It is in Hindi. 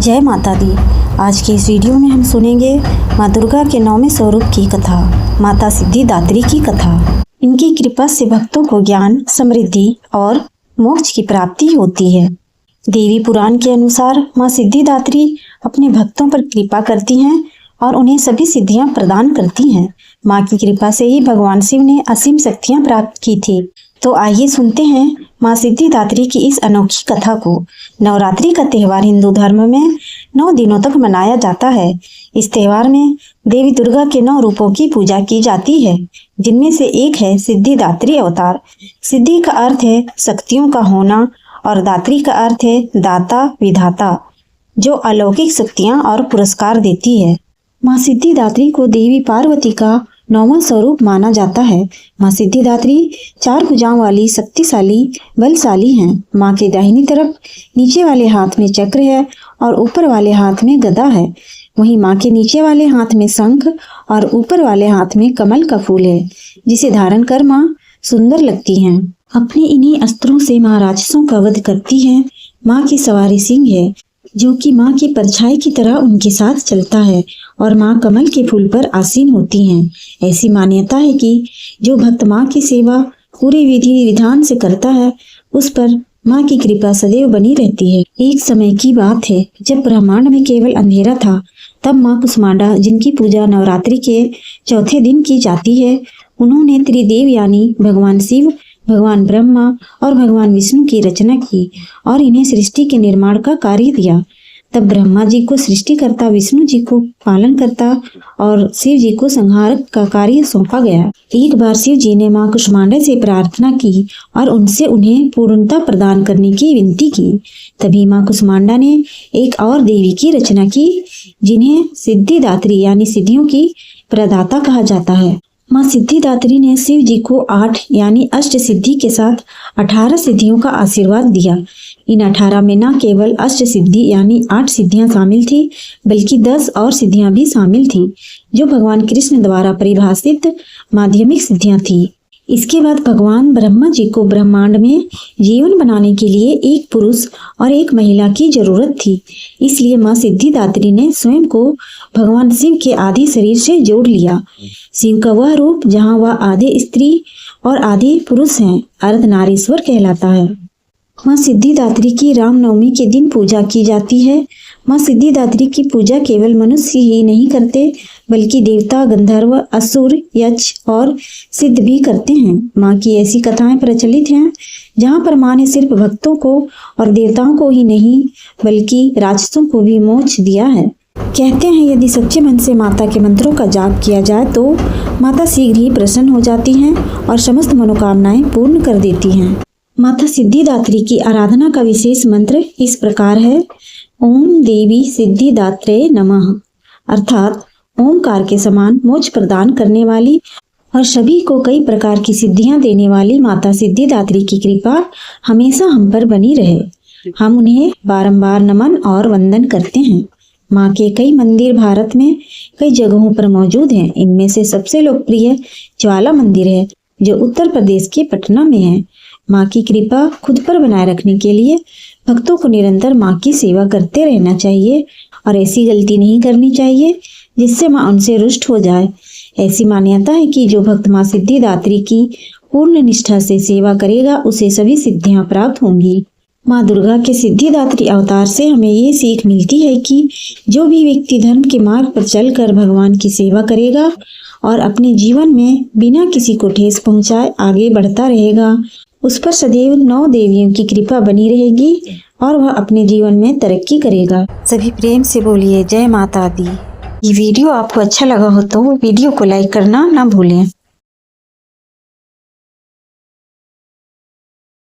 जय माता दी। आज की इस वीडियो में हम सुनेंगे माँ दुर्गा के 9वें स्वरूप की कथा, माता सिद्धिदात्री की कथा। इनकी कृपा से भक्तों को ज्ञान, समृद्धि और मोक्ष की प्राप्ति होती है। देवी पुराण के अनुसार माँ सिद्धिदात्री अपने भक्तों पर कृपा करती हैं और उन्हें सभी सिद्धियां प्रदान करती हैं। माँ की कृपा से ही भगवान शिव ने असीम शक्तियां प्राप्त की थी। तो आइए सुनते हैं माँ सिद्धिदात्री की इस अनोखी कथा को। नवरात्रि का त्यौहार हिंदू धर्म में 9 दिनों तक मनाया जाता है। इस त्यौहार में देवी दुर्गा के 9 रूपों की पूजा की जाती है, जिनमें से एक है सिद्धिदात्री अवतार। सिद्धि का अर्थ है शक्तियों का होना और दात्री का अर्थ है दाता, विधाता, जो अलौकिक शक्तियां और पुरस्कार देती है। माँ सिद्धिदात्री को देवी पार्वती का 9वां स्वरूप माना जाता है। माँ सिद्धिदात्री 4 भुजाओं वाली शक्तिशाली बलशाली हैं। माँ के दाहिनी तरफ नीचे वाले हाथ में चक्र है और ऊपर वाले हाथ में गदा है। वहीं माँ के नीचे वाले हाथ में शंख और ऊपर वाले हाथ में कमल का फूल है, जिसे धारण कर माँ सुंदर लगती हैं। अपने इन्हीं अस्त्रों से माँ राक्षसों का वध करती हैं। माँ की सवारी सिंह है, जो कि माँ की परछाई की तरह उनके साथ चलता है और माँ कमल के फूल पर आसीन होती हैं। ऐसी मान्यता है कि जो भक्त माँ की सेवा पूरे विधि विधान से करता है, उस पर माँ की कृपा सदैव बनी रहती है। एक समय की बात है, जब ब्रह्मांड में केवल अंधेरा था, तब माँ कुष्मांडा, जिनकी पूजा नवरात्रि के चौथे दिन की जाती है, उन्होंने त्रिदेव यानी भगवान शिव, भगवान ब्रह्मा और भगवान विष्णु की रचना की और इन्हें सृष्टि के निर्माण का कार्य दिया। तब ब्रह्मा जी को सृष्टिकर्ता, विष्णु जी को पालन करता और शिव जी को संहारक का कार्य सौंपा गया। एक बार शिव जी ने माँ कुष्मांडा से प्रार्थना की और उनसे उन्हें पूर्णता प्रदान करने की विनती की। तभी माँ कुष्मांडा ने एक और देवी की रचना की, जिन्हें सिद्धिदात्री यानी सिद्धियों की प्रदाता कहा जाता है। माँ सिद्धिदात्री ने शिव जी को 8 यानी अष्ट सिद्धि के साथ 18 सिद्धियों का आशीर्वाद दिया। इन 18 में न केवल अष्ट सिद्धि यानी 8 सिद्धियां शामिल थी, बल्कि 10 और सिद्धियां भी शामिल थी, जो भगवान कृष्ण द्वारा परिभाषित माध्यमिक सिद्धियां थी। इसके बाद भगवान ब्रह्मा जी को ब्रह्मांड में जीवन बनाने के लिए एक पुरुष और एक महिला की जरूरत थी। इसलिए माँ सिद्धिदात्री ने स्वयं को भगवान शिव के आदि शरीर से जोड़ लिया। शिव का वह रूप जहाँ वह आधे स्त्री और आधे पुरुष हैं, अर्धनारीश्वर कहलाता है। माँ सिद्धिदात्री की रामनवमी के दिन पूजा की जाती है। माँ सिद्धिदात्री की पूजा केवल मनुष्य ही नहीं करते, बल्कि देवता, गंधर्व, असुर, यक्ष और सिद्ध भी करते हैं। माँ की ऐसी कथाएं प्रचलित हैं, जहाँ पर माँ ने सिर्फ भक्तों को और देवताओं को ही नहीं, बल्कि राक्षसों को भी मोक्ष दिया है। कहते हैं यदि सच्चे मन से माता के मंत्रों का जाप किया जाए तो माता शीघ्र ही प्रसन्न हो जाती हैं और समस्त मनोकामनाएं पूर्ण कर देती हैं। माता सिद्धिदात्री की आराधना का विशेष मंत्र इस प्रकार है: ओम देवी सिद्धिदात्रे नमः, अर्थात ओमकार के समान मोक्ष प्रदान करने वाली और सभी को कई प्रकार की सिद्धियां देने वाली माता सिद्धिदात्री की कृपा हमेशा हम पर बनी रहे। हम उन्हें बारंबार नमन और वंदन करते हैं। माँ के कई मंदिर भारत में कई जगहों पर मौजूद हैं। इनमें से सबसे लोकप्रिय ज्वाला मंदिर है, जो उत्तर प्रदेश के पटना में है। माँ की कृपा खुद पर बनाए रखने के लिए भक्तों को निरंतर माँ की सेवा करते रहना चाहिए और ऐसी गलती नहीं करनी चाहिए जिससे माँ उनसे रुष्ट हो जाए। ऐसी मान्यता है कि जो भक्त माँ सिद्धिदात्री की पूर्ण निष्ठा से सेवा करेगा, उसे सभी सिद्धियां प्राप्त होंगी। माँ दुर्गा के सिद्धिदात्री अवतार से हमें ये सीख मिलती है कि जो भी व्यक्ति धर्म के मार्ग पर चलकर भगवान की सेवा करेगा और अपने जीवन में बिना किसी को ठेस पहुंचाए आगे बढ़ता रहेगा, उस पर सदैव 9 देवियों की कृपा बनी रहेगी और वह अपने जीवन में तरक्की करेगा। सभी प्रेम से बोलिए जय माता दी। ये वीडियो आपको अच्छा लगा हो तो वीडियो को लाइक करना ना भूलें।